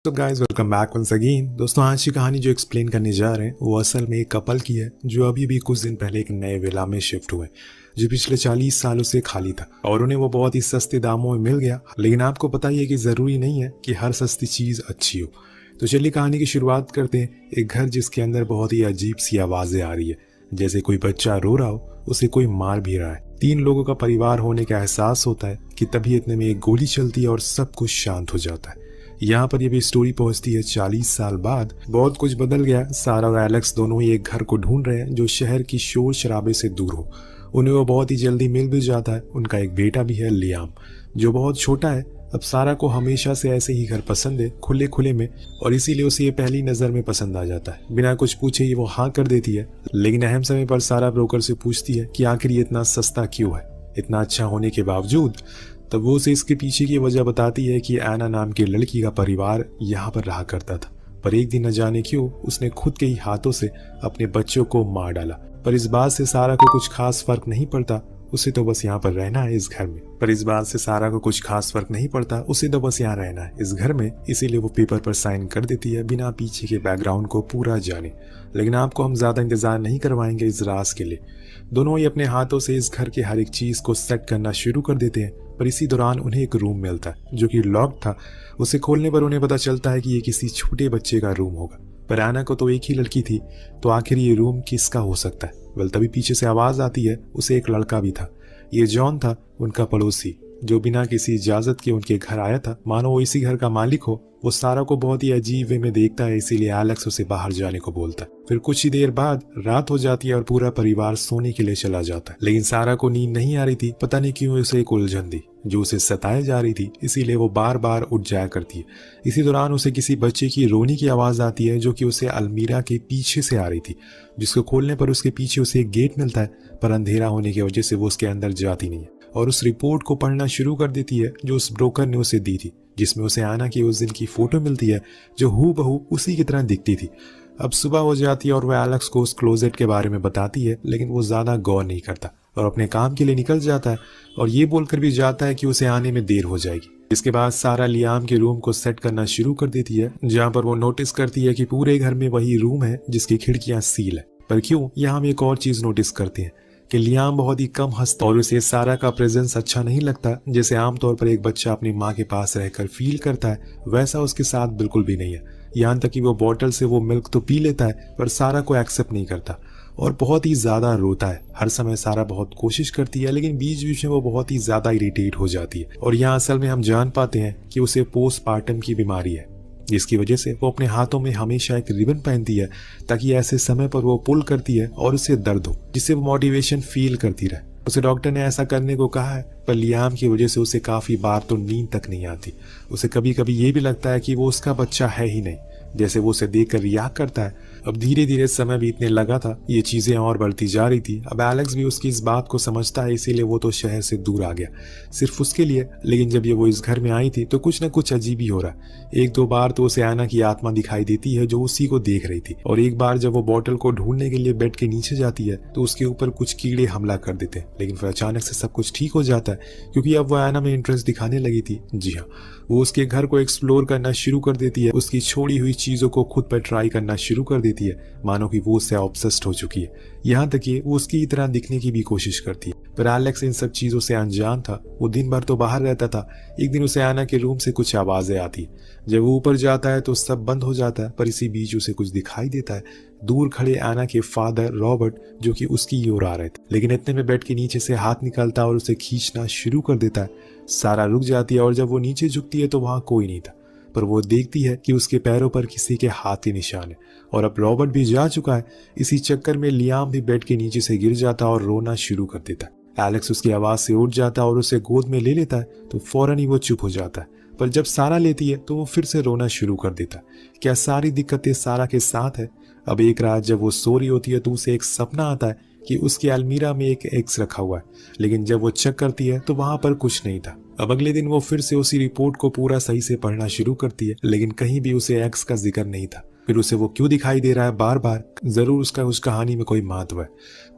तो guys welcome back once again. दोस्तों आज की कहानी जो एक्सप्लेन करने जा रहे हैं वो असल में एक कपल की है जो अभी भी कुछ दिन पहले एक नए विला में शिफ्ट हुए, जो पिछले 40 सालों से खाली था और उन्हें वो बहुत ही सस्ते दामों में मिल गया। लेकिन आपको पता ही है कि जरूरी नहीं है कि हर सस्ती चीज अच्छी हो। तो चलिए कहानी की शुरुआत करते हैं। एक घर जिसके अंदर बहुत ही अजीब सी आवाजें आ रही है, जैसे कोई बच्चा रो रहा हो, उसे कोई मार भी रहा है। 3 लोगों का परिवार होने का एहसास होता है कि तभी इतने में एक गोली चलती है और सब कुछ शांत हो जाता है। यहाँ पर ये भी स्टोरी पहुंचती है 40 साल बाद। बहुत कुछ बदल गया। सारा और एलेक्स दोनों ही एक घर को ढूंढ रहे हैं जो शहर की शोर शराबे से दूर हो। उन्हें वो बहुत ही जल्दी मिल भी जाता है। उनका एक बेटा भी है, लियाम, जो बहुत छोटा है। अब सारा को हमेशा से ऐसे ही घर पसंद है, खुले खुले में, और इसीलिए उसे ये पहली नजर में पसंद आ जाता है। बिना कुछ पूछे ही वो हाँ कर देती है। लेकिन अहम समय पर सारा ब्रोकर से पूछती है कि आखिर ये इतना सस्ता क्यों है, इतना अच्छा होने के बावजूद। तब वो उसे इसके पीछे की वजह बताती है कि एना नाम की लड़की का परिवार यहाँ पर रहा करता था, पर एक दिन न जाने क्यों उसने खुद के ही हाथों से अपने बच्चों को मार डाला। पर इस बात से सारा को कुछ खास फर्क नहीं पड़ता, उसे तो बस यहाँ पर रहना है इस घर में। इस घर में, इसीलिए वो पेपर पर साइन कर देती है बिना पीछे के बैकग्राउंड को पूरा जाने। लेकिन आपको हम ज्यादा इंतजार नहीं करवाएंगे इस राज के लिए। दोनों ही अपने हाथों से इस घर के हर एक चीज को सेट करना शुरू कर देते हैं। पर इसी दौरान उन्हें एक रूम मिलता है जो कि लॉक था। उसे खोलने पर उन्हें पता चलता है कि ये किसी छोटे बच्चे का रूम होगा। पर एना को तो एक ही लड़की थी, तो आखिर ये रूम किसका हो सकता है? वेल, तभी पीछे से आवाज आती है। उसे एक लड़का भी था। ये जॉन था, उनका पड़ोसी, जो बिना किसी इजाजत के उनके घर आया था, मानो वो इसी घर का मालिक हो। वो सारा को बहुत ही अजीब वे में देखता है, इसीलिए एलेक्स उसे बाहर जाने को बोलता है। फिर कुछ ही देर बाद रात हो जाती है और पूरा परिवार सोने के लिए चला जाता है। लेकिन सारा को नींद नहीं आ रही थी। पता नहीं क्यों उसे एक उलझन थी जो उसे सताए जा रही थी, इसीलिए वो बार बार उठ जाया करती है। इसी दौरान उसे किसी बच्चे की रोने की आवाज आती है जो कि उसे अलमीरा के पीछे से आ रही थी, जिसको खोलने पर उसके पीछे उसे एक गेट मिलता है। पर अंधेरा होने की वजह से वो उसके अंदर जाती नहीं है और उस रिपोर्ट को पढ़ना शुरू कर देती है जो उस ब्रोकर ने उसे दी थी, जिसमें उसे आना की उस दिन की फोटो मिलती है जो हूबहू उसी की तरह दिखती थी। अब सुबह हो जाती है और वह एलेक्स को उस क्लोजेट के बारे में बताती है, लेकिन वो ज्यादा गौर नहीं करता और अपने काम के लिए निकल जाता है और ये बोलकर भी जाता है कि उसे आने में देर हो जाएगी। इसके बाद सारा लियाम के रूम को सेट करना शुरू कर देती है, जहाँ पर वो नोटिस करती है कि पूरे घर में वही रूम है जिसकी खिड़कियां सील है। पर क्यों, यहाँ हम एक और चीज नोटिस करते हैं कि लियाम बहुत ही कम हंसता और उसे सारा का प्रेजेंस अच्छा नहीं लगता। जैसे आमतौर पर एक बच्चा अपनी माँ के पास रहकर फील करता है, वैसा उसके साथ बिल्कुल भी नहीं है। यहाँ तक कि वो बॉटल से वो मिल्क तो पी लेता है, पर सारा को एक्सेप्ट नहीं करता और बहुत ही ज्यादा रोता है। हर समय सारा बहुत कोशिश करती है, लेकिन बीच बीच में वो बहुत ही ज्यादा इरिटेट हो जाती है। और यहाँ असल में हम जान पाते हैं कि उसे पोस्टमार्टम की बीमारी है, जिसकी वजह से वो अपने हाथों में हमेशा एक रिबन पहनती है ताकि ऐसे समय पर वो पुल करती है और उसे दर्द हो, जिससे वो मोटिवेशन फील करती रहे। उसे डॉक्टर ने ऐसा करने को कहा है, पर लियाम की वजह से उसे काफी बार तो नींद तक नहीं आती। उसे कभी कभी ये भी लगता है कि वो उसका बच्चा है ही नहीं, जैसे वो उसे देखकर रिएक्ट करता है। अब धीरे धीरे समय बीतने लगा था, ये चीजें और बढ़ती जा रही थी। अब एलेक्स भी उसकी इस बात को समझता है, इसीलिए वो तो शहर से दूर आ गया सिर्फ उसके लिए। लेकिन जब ये वो इस घर में आई थी तो कुछ न कुछ अजीब ही हो रहा है। 1-2 बार तो उसे एना की आत्मा दिखाई देती है जो उसी को देख रही थी, और एक बार जब वो बॉटल को ढूंढने के लिए बेड के नीचे जाती है तो उसके ऊपर कुछ कीड़े हमला कर देते हैं। लेकिन फिर अचानक से सब कुछ ठीक हो जाता है, क्योंकि अब वो एना में इंटरेस्ट दिखाने लगी थी। जी हाँ, वो उसके घर को एक्सप्लोर करना शुरू कर देती है, उसकी छोड़ी हुई चीजों को खुद पर ट्राई करना शुरू कर देती है, मानो कि वो उससे ऑब्सेस्ड हो चुकी है। यहाँ तक कि वो उसकी तरह दिखने की भी कोशिश करती है। पर एलेक्स इन सब चीजों से अनजान था। वो दिन भर तो बाहर रहता था। एक दिन उसे आना के रूम से कुछ आवाजें आती। जब वो ऊपर जाता है तो सब बंद हो जाता है, पर इसी बीच उसे कुछ दिखाई देता है। दूर खड़े आना के फादर रॉबर्ट, जो कि उसकी ओर आ रहे थे। लेकिन इतने में बेड के नीचे से हाथ निकलता है और उसे खींचना शुरू कर देता है। सारा रुक जाती है और जब वो नीचे झुकती है तो वहां कोई नहीं था, पर वो देखती है कि उसके पैरों पर किसी के हाथ के निशान है। और अब रॉबर्ट भी जा चुका है। इसी चक्कर में लियाम भी बेड के नीचे से गिर जाता और रोना शुरू कर देता है। एलेक्स उसकी आवाज से उठ जाता और उसे गोद में ले लेता है तो फौरन ही वो चुप हो जाता है। पर जब सारा लेती है तो वो फिर से रोना शुरू कर देता है। क्या सारी दिक्कतें सारा के साथ है? अब एक रात जब वो सो रही होती है तो उसे एक सपना आता है कि उसके अलमीरा में एक एक्स रखा हुआ है, लेकिन जब वो चेक करती है तो वहां पर कुछ नहीं था। अब अगले दिन वो फिर से उसी रिपोर्ट को पूरा सही से पढ़ना शुरू करती है, लेकिन कहीं भी उसे एक्स का जिक्र नहीं था। फिर उसे वो क्यों दिखाई दे रहा है बार बार? जरूर उसका उस कहानी में कोई महत्व है।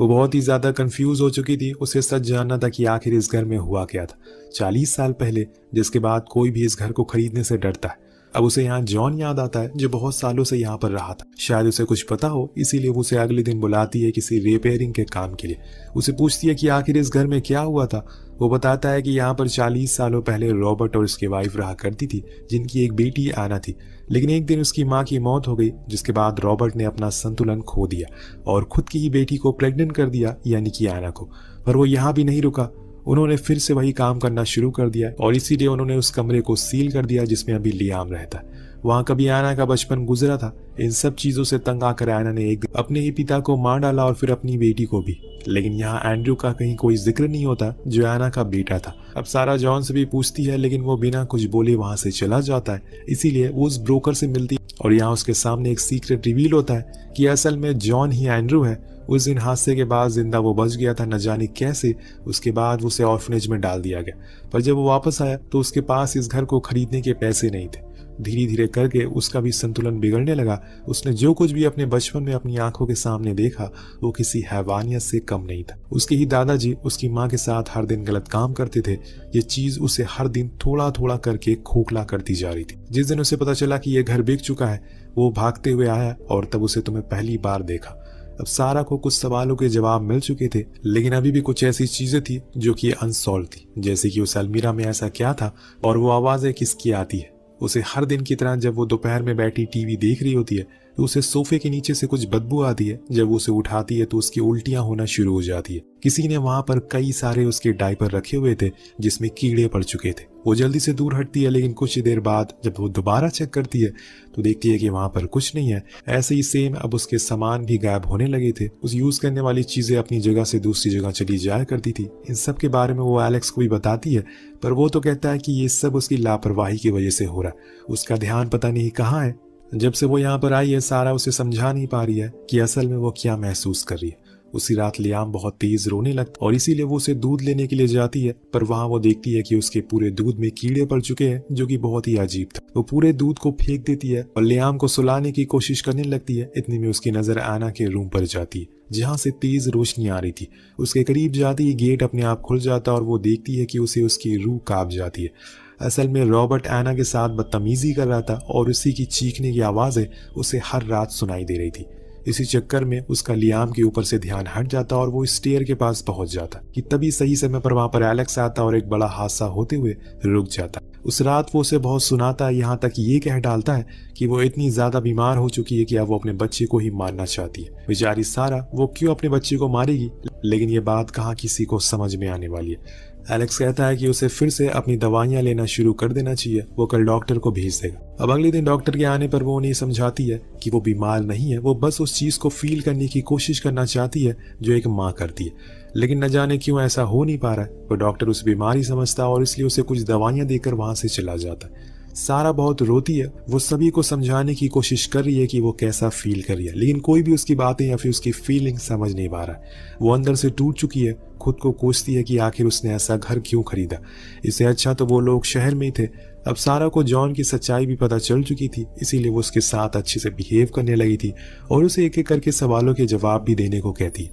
वो बहुत ही ज्यादा कंफ्यूज हो चुकी थी। उसे सच जानना था कि आखिर इस घर में हुआ क्या था 40 साल पहले, जिसके बाद कोई भी इस घर को खरीदने से डरता है। अब उसे यहाँ जॉन याद आता है जो बहुत सालों से यहाँ पर रहा था। शायद उसे कुछ पता हो, इसीलिए वो उसे अगले दिन बुलाती है किसी रिपेयरिंग के काम के लिए। उसे पूछती है कि आखिर इस घर में क्या हुआ था। वो बताता है कि यहाँ पर 40 सालों पहले रॉबर्ट और उसकी वाइफ रहा करती थी, जिनकी एक बेटी आना थी। लेकिन एक दिन उसकी माँ की मौत हो गई, जिसके बाद रॉबर्ट ने अपना संतुलन खो दिया और खुद की ही बेटी को प्रेग्नेंट कर दिया, यानी कि आना को। पर वो यहाँ भी नहीं रुका, उन्होंने फिर से वही काम करना शुरू कर दिया और इसीलिए उन्होंने उस कमरे को सील कर दिया जिसमें अभी लियाम रहता है। वहां कभी आना का बचपन गुजरा था। इन सब चीजों से तंग आकर आना ने एक दिन अपने ही पिता को मार डाला और फिर अपनी बेटी को भी। लेकिन यहाँ एंड्रू का कहीं कोई जिक्र नहीं होता, जो आना का बेटा था। अब सारा जॉन से भी पूछती है, लेकिन वो बिना कुछ बोले वहां से चला जाता है। इसीलिए वो उस ब्रोकर से मिलती और यहाँ उसके सामने एक सीक्रेट रिवील होता है कि असल में जॉन ही एंड्रू है। उस दिन हादसे के बाद जिंदा वो बच गया था, न जाने कैसे। उसके बाद उसे ऑर्फनेज में डाल दिया गया, पर जब वो वापस आया तो उसके पास इस घर को खरीदने के पैसे नहीं थे। धीरे धीरे करके उसका भी संतुलन बिगड़ने लगा। उसने जो कुछ भी अपने बचपन में अपनी आंखों के सामने देखा वो किसी हैवानियत से कम नहीं था। उसके ही दादाजी उसकी माँ के साथ हर दिन गलत काम करते थे। ये चीज उसे हर दिन थोड़ा थोड़ा करके खोखला करती जा रही थी। जिस दिन उसे पता चला कि यह घर बिक चुका है, वो भागते हुए आया और तब उसे तुम्हें पहली बार देखा। अब सारा को कुछ सवालों के जवाब मिल चुके थे, लेकिन अभी भी कुछ ऐसी चीजें थी जो कि अनसॉल्व थी, जैसे कि उस अलमीरा में ऐसा क्या था और वो आवाजें किसकी आती है। उसे हर दिन की तरह जब वो दोपहर में बैठी टीवी देख रही होती है तो उसे सोफे के नीचे से कुछ बदबू आती है। जब वो उसे उठाती है तो उसकी उल्टियां होना शुरू हो जाती है। किसी ने वहां पर कई सारे उसके डायपर रखे हुए थे जिसमें कीड़े पड़ चुके थे। वो जल्दी से दूर हटती है, लेकिन कुछ देर बाद जब वो दोबारा चेक करती है तो देखती है कि वहां पर कुछ नहीं है। ऐसे ही सेम अब उसके सामान भी गायब होने लगे थे। उस यूज करने वाली चीजें अपनी जगह से दूसरी जगह चली जाया करती थी। इन सब के बारे में वो एलेक्स को भी बताती है, पर वो तो कहता है कि ये सब उसकी लापरवाही की वजह से हो रहा है। उसका ध्यान पता नहीं कहाँ है। जब से वो यहाँ पर आई है, सारा उसे समझा नहीं पा रही है कि असल में वो क्या महसूस कर रही है। उसी रात लियाम बहुत तेज रोने लगता और इसीलिए वो उसे दूध लेने के लिए जाती है, पर वहां वो देखती है कि उसके पूरे दूध में कीड़े पड़ चुके हैं, जो कि बहुत ही अजीब था। वो पूरे दूध को फेंक देती है और लियाम को सुलाने की कोशिश करने लगती है। इतनी में उसकी नजर आना के रूम पर जाती है, जहां से तेज रोशनी आ रही थी। उसके करीब जाते ही गेट अपने आप खुल जाता और वो देखती है कि उसे उसकी रूह कांप जाती है। असल में रॉबर्ट एना के साथ बदतमीजी कर रहा था और उसी की चीखने की आवाजें उसे हर रात सुनाई दे रही थी। इसी चक्कर में उसका लियाम के ऊपर से ध्यान हट जाता और वो स्टेयर के पास पहुंच जाता कि तभी सही समय पर वहां पर एलेक्स आता और एक बड़ा हादसा होते हुए रुक जाता। उस रात वो उसे बहुत सुनाता है, यहाँ तक ये कह डालता है कि वो इतनी ज्यादा बीमार हो चुकी है कि अब वो अपने बच्चे को ही मारना चाहती है। बेचारी सारा, वो क्यों अपने बच्चे को मारेगी, लेकिन ये बात कहाँ किसी को समझ में आने वाली है। एलेक्स कहता है कि उसे फिर से अपनी दवाइयां लेना शुरू कर देना चाहिए, वो कल डॉक्टर को भेज देगा। अब अगले दिन डॉक्टर के आने पर वो उन्हें समझाती है कि वो बीमार नहीं है, वो बस उस चीज को फील करने की कोशिश करना चाहती है जो एक माँ करती है। लेकिन न जाने क्यों ऐसा हो नहीं पा रहा है। वो डॉक्टर उसे बीमारी समझता और इसलिए उसे कुछ दवाइयां देकर वहां से चला जाता है। सारा बहुत रोती है, वो सभी को समझाने की कोशिश कर रही है कि वो कैसा फील कर रही है, लेकिन कोई भी उसकी बातें या फिर उसकी फीलिंग समझ नहीं पा रहा है। वो अंदर से टूट चुकी है, खुद को कोसती है कि आखिर उसने ऐसा घर क्यों खरीदा। इससे अच्छा तो वो लोग शहर में ही थे। अब सारा को जॉन की सच्चाई भी पता चल चुकी थी, इसीलिए वो उसके साथ अच्छे से बिहेव करने लगी थी और उसे एक एक करके सवालों के जवाब भी देने को कहती।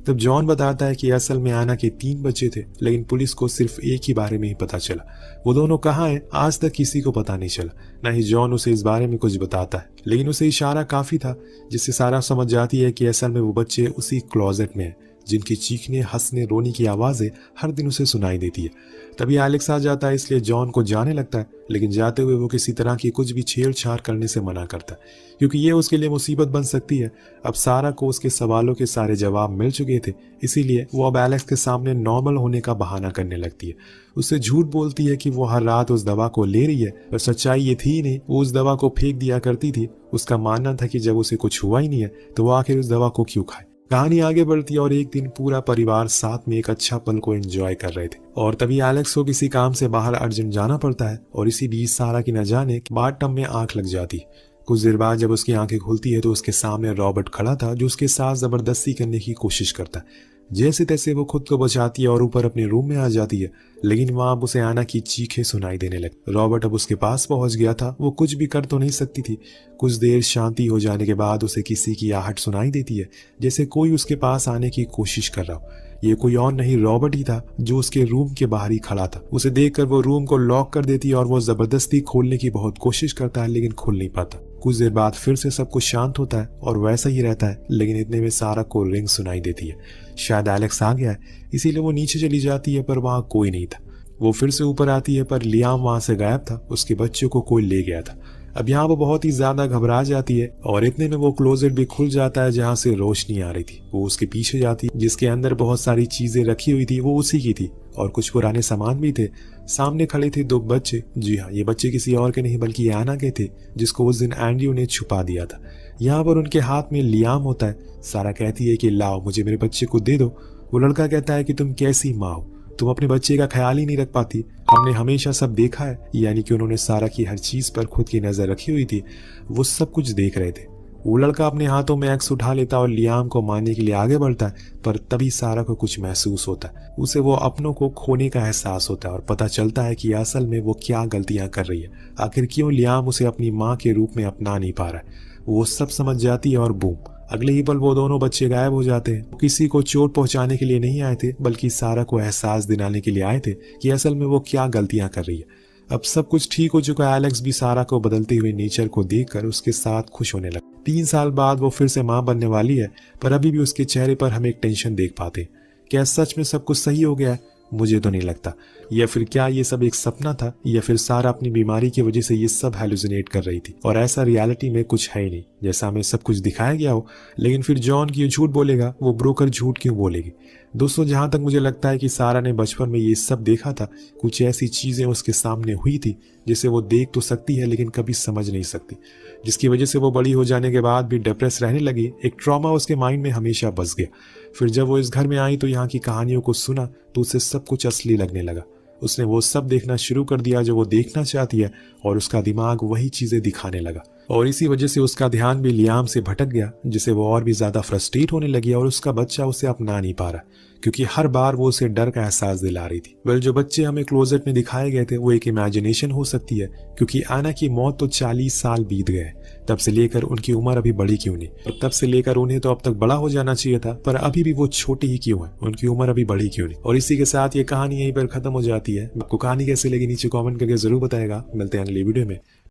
तब जॉन बताता है कि असल में आना के 3 बच्चे थे, लेकिन पुलिस को सिर्फ एक ही बारे में ही पता चला। वो दोनों कहाँ हैं आज तक किसी को पता नहीं चला। न ही जॉन उसे इस बारे में कुछ बताता है, लेकिन उसे इशारा काफी था जिससे सारा समझ जाती है कि असल में वो बच्चे उसी क्लोजेट में हैं जिनकी चीखने, हंसने, रोने की आवाजें हर दिन उसे सुनाई देती है। तभी एलेक्स आ जाता है, इसलिए जॉन को जाने लगता है, लेकिन जाते हुए वो किसी तरह की कुछ भी छेड़छाड़ करने से मना करता है, क्योंकि ये उसके लिए मुसीबत बन सकती है। अब सारा को उसके सवालों के सारे जवाब मिल चुके थे, इसीलिए वो अब एलेक्स के सामने नॉर्मल होने का बहाना करने लगती है। उससे झूठ बोलती है कि वो हर रात उस दवा को ले रही है, पर सच्चाई ये थी नहीं, वो उस दवा को फेंक दिया करती थी। उसका मानना था कि जब उसे कुछ हुआ ही नहीं है तो वो आखिर उस दवा को क्यों खाए। कहानी आगे बढ़ती है और एक दिन पूरा परिवार साथ में एक अच्छा पल को एंजॉय कर रहे थे और तभी एलेक्स को किसी काम से बाहर अर्जेंट जाना पड़ता है और इसी बीच सारा की न जाने बाथटब में आंख लग जाती है। कुछ देर बाद जब उसकी आंखें खुलती है तो उसके सामने रॉबर्ट खड़ा था, जो उसके साथ जबरदस्ती करने की कोशिश करता है। जैसे तैसे वो खुद को बचाती है और ऊपर अपने रूम में आ जाती है, लेकिन वहां अब उसे आना की चीखें सुनाई देने लगी। रॉबर्ट अब उसके पास पहुंच गया था। वो कुछ भी कर तो नहीं सकती थी। कुछ देर शांति हो जाने के बाद उसे किसी की आहट सुनाई देती है, जैसे कोई उसके पास आने की कोशिश कर रहा हो। ये कोई और नहीं रॉबर्ट ही था, जो उसके रूम के बाहर ही खड़ा था। उसे देखकर वो रूम को लॉक कर देती है और वो जबरदस्ती खोलने की बहुत कोशिश करता है, लेकिन खोल नहीं पाता। कुछ देर बाद फिर से सब कुछ शांत होता है और वैसा ही रहता है, लेकिन इतने में सारा को रिंग सुनाई देती है। शायद एलेक्स आ गया है, इसीलिए वो नीचे चली जाती है, पर वहां कोई नहीं था। वो फिर से ऊपर आती है, पर लियाम वहां से गायब था। उसके बच्चों को कोई ले गया था। अब यहाँ वो बहुत ही ज्यादा घबरा जाती है और इतने में वो क्लोजेट भी खुल जाता है जहाँ से रोशनी आ रही थी। वो उसके पीछे जाती है, जिसके अंदर बहुत सारी चीजें रखी हुई थी, वो उसी की थी और कुछ पुराने सामान भी थे। सामने खड़े थे दो बच्चे। जी हाँ, ये बच्चे किसी और के नहीं बल्कि एना के थे, जिसको उस दिन एंड्रयू ने छुपा दिया था। यहाँ पर उनके हाथ में लियाम होता है। सारा कहती है कि लाओ, मुझे मेरे बच्चे को दे दो। वो लड़का कहता है कि तुम कैसी माँ हो, तुम अपने बच्चे का ख्याल ही नहीं रख पाती। हमने हमेशा सब देखा है। यानी कि उन्होंने सारा की हर चीज पर खुद की नजर रखी हुई थी। वो सब कुछ देख रहे थे। वो लड़का अपने हाथों में एक्स उठा लेता और लियाम को मारने के लिए आगे बढ़ता है, पर तभी सारा को कुछ महसूस होता है। उसे वो अपनों को खोने का एहसास होता है और पता चलता है कि असल में वो क्या गलतियां कर रही है। आखिर क्यों लियाम उसे अपनी माँ के रूप में अपना नहीं पा रहा है। वो सब समझ जाती है और बूम, अगले ही पल वो दोनों बच्चे गायब हो जाते हैं। किसी को चोट पहुंचाने के लिए नहीं आए थे, बल्कि सारा को एहसास दिलाने के लिए आए थे कि असल में वो क्या गलतियां कर रही है। अब सब कुछ ठीक हो चुका है। एलेक्स भी सारा को बदलते हुए नेचर को देखकर उसके साथ खुश होने लगा। 3 साल बाद वो फिर से माँ बनने वाली है, पर अभी भी उसके चेहरे पर हम एक टेंशन देख पाते हैं। क्या सच में सब कुछ सही हो गया है? मुझे तो नहीं लगता। या फिर क्या ये सब एक सपना था, या फिर सारा अपनी बीमारी की वजह से ये सब हेलुसिनेट कर रही थी और ऐसा रियलिटी में कुछ है ही नहीं, जैसा हमें सब कुछ दिखाया गया हो। लेकिन फिर जॉन क्यों झूठ बोलेगा? वो ब्रोकर झूठ क्यों बोलेगी? दोस्तों, जहां तक मुझे लगता है कि सारा ने बचपन में ये सब देखा था। कुछ ऐसी चीजें उसके सामने हुई थी जिसे वो देख तो सकती है लेकिन कभी समझ नहीं सकती, जिसकी वजह से वो बड़ी हो जाने के बाद भी डिप्रेस रहने लगी। एक ट्रॉमा उसके माइंड में हमेशा बस गया। फिर जब वो इस घर में आई तो यहाँ की कहानियों को सुना तो उसे सब कुछ असली लगने लगा। उसने वो सब देखना शुरू कर दिया जो वो देखना चाहती है और उसका दिमाग वही चीजें दिखाने लगा। और इसी वजह से उसका ध्यान भी लियाम से भटक गया, जिसे वो और भी ज्यादा फ्रस्ट्रेट होने लगी और उसका बच्चा उसे अपना नहीं पा रहा, क्योंकि हर बार वो उसे डर का एहसास दिला रही थी। वेल, जो बच्चे हमें क्लोजेट में दिखाए गए थे वो एक इमेजिनेशन हो सकती है, क्योंकि आना की मौत तो 40 साल बीत गए। तब से लेकर उनकी उम्र अभी बड़ी क्यों नहीं, और तब से लेकर उन्हें तो अब तक बड़ा हो जाना चाहिए था, पर अभी भी वो छोटी ही क्यों है, उनकी उम्र अभी बड़ी क्यों नहीं। और इसी के साथ ये कहानी यहीं पर खत्म हो जाती है। आपको कहानी कैसे लगी नीचे कमेंट करके जरूर बताएगा। मिलते हैं अगली वीडियो में।